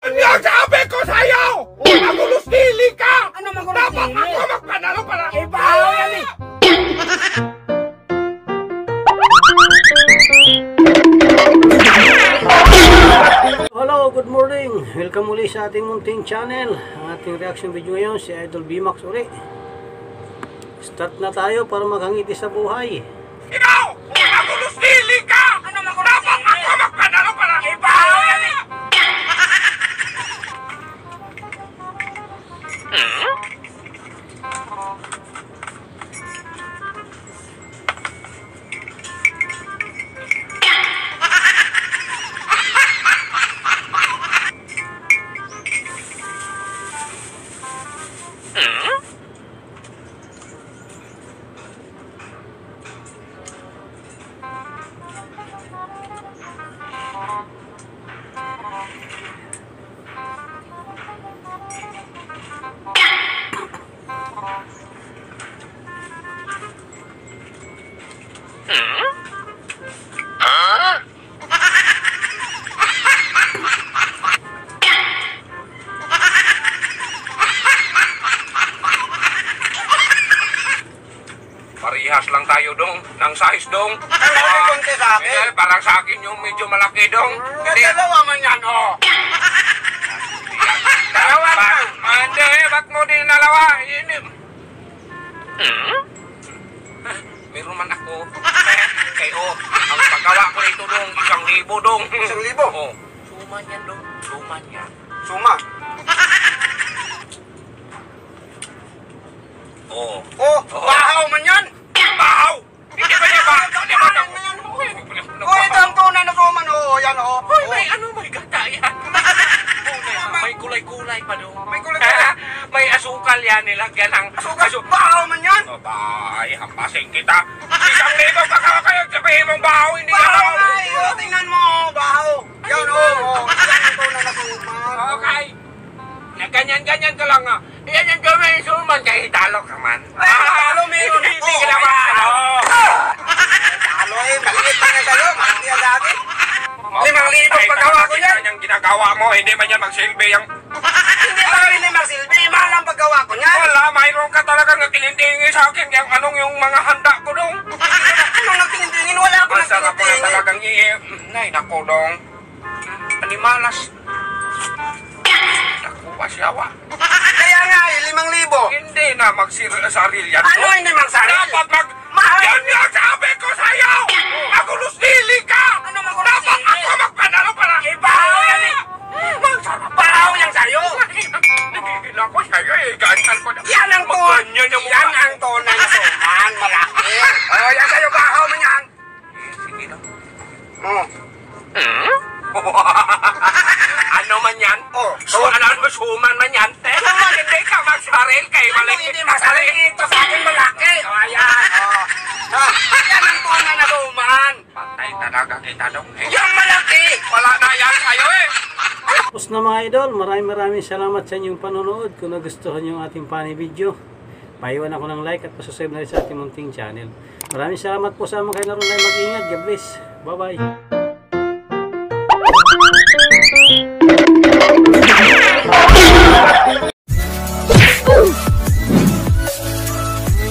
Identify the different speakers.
Speaker 1: Ang sabi ko sa'yo! Magulos dili ka!
Speaker 2: Ano magulos
Speaker 1: Dapat
Speaker 2: dili?
Speaker 1: ako magpanalo para...
Speaker 2: Baho yan eh!
Speaker 3: Hello, good morning! Welcome muli sa ating munting channel. Ang ating reaction video ngayon si Idol BMAX uli. Start na tayo para maghangiti sa buhay.
Speaker 1: Ikaw! Magulos dili ka!
Speaker 2: Ano magulos
Speaker 1: Dapat
Speaker 2: dili?
Speaker 1: ako magpanalo para...
Speaker 2: Baho yan eh!
Speaker 1: Parihas lang tayo dong, ng size dong.
Speaker 2: Ano may konti sa akin?
Speaker 1: Eh, parang sa akin yung medyo malaki dong.
Speaker 2: Dalawa man yan, oh!
Speaker 1: Dalawa na. Hindi, ba't mo din dalawa? Meron man ako. Kayo, ang paggawa ko nito dong, 1,000 dong.
Speaker 2: 1,000?
Speaker 1: Oh. Suman yan dong, suman yan.
Speaker 2: Suma?
Speaker 1: Oh.
Speaker 2: Oh! Bahaw man yan!
Speaker 1: Bahaw! Hindi ba niya ba? Hindi ba
Speaker 2: Bahaw man yan! Oh, ito ang tunay na suman, oh! Yan, oh!
Speaker 1: Hoy, may ano, may gata yan. May kulay-kulay pa doon.
Speaker 2: May kulay-kulay?
Speaker 1: May asukal yan, nilagyan ng...
Speaker 2: Bahaw man yan!
Speaker 1: Abay, hampasin kita. 1,000 pa kayo, sabihin mong bahaw, hindi ka
Speaker 2: Bahaw
Speaker 1: bahaw.
Speaker 2: nga eh! Oh, tingnan mo, oh! Bahaw! Yan, oh! Yan ang tunay na suman!
Speaker 1: Okay. Na ganyan-ganyan ka lang, ah. Yan yung gawin yung suman, kaya italo ka man.
Speaker 2: Ay, talo meron ako.
Speaker 1: Hindi ka na maano.
Speaker 2: Talo eh! Maliit lang yan sa'yo! Malaki yan sa akin! 5,000 paggawa ko yan!
Speaker 1: Yung ginagawa mo, hindi man yan magsilbi yung...
Speaker 2: Hindi ba rin ni Marsilvi? Mahal ang paggawa ko niyan!
Speaker 1: Wala, mayroon ka talagang natingin-tingin sa akin. Yung anong yung mga handa ko dong.
Speaker 2: Anong nagtingin-tingin? Wala ako
Speaker 1: Masarap ko na
Speaker 2: nagtingin-tingin!
Speaker 1: talagang Nay, nako dong. Animalas. Naku, pasyawa.
Speaker 2: Kaya nga eh, 5,000!
Speaker 1: Hindi na magsaril yan.
Speaker 2: Ano hindi magsaril?
Speaker 1: Dapat
Speaker 2: Mahal!
Speaker 1: Yan yung sabi ko sa'yo! Magulos dili ka!
Speaker 2: Ano magulos
Speaker 1: Dapat
Speaker 2: dili?
Speaker 1: ako magpanalo para...
Speaker 2: Bahaw yan eh!
Speaker 1: Masarap.
Speaker 2: Bahaw yan sa'yo!
Speaker 1: Nagigil ako sa'yo eh. Ganyan ko na.
Speaker 2: Yan ang tunay!
Speaker 1: Ganyan yung mukha.
Speaker 2: Yan ang tunay na suman! Malaki! Oh, yan sa'yo! Bahaw man yan!
Speaker 1: Sige na.
Speaker 2: Oh.
Speaker 1: Ano man yan?
Speaker 2: Oh.
Speaker 1: Ano suman man yan? Suman, hindi ka magsaril kay
Speaker 2: Ano
Speaker 1: malaki.
Speaker 2: hindi masaril? Ito sa akin malaki! Oh, ayan! Oh. Ah, yan ang tunay na suman!
Speaker 1: Patay talaga kita dong.
Speaker 2: Yan malaki!
Speaker 1: Wala na yan sa'yo eh.
Speaker 3: Tapos na mga idol, maraming salamat sa inyong panonood. Kung nagustuhan yung ating funny video, paiwan ako ng like at pasubscribe na rin sa ating munting channel. Maraming salamat po sa mga kayo naroon. Mag-ingat. God bless. Bye bye.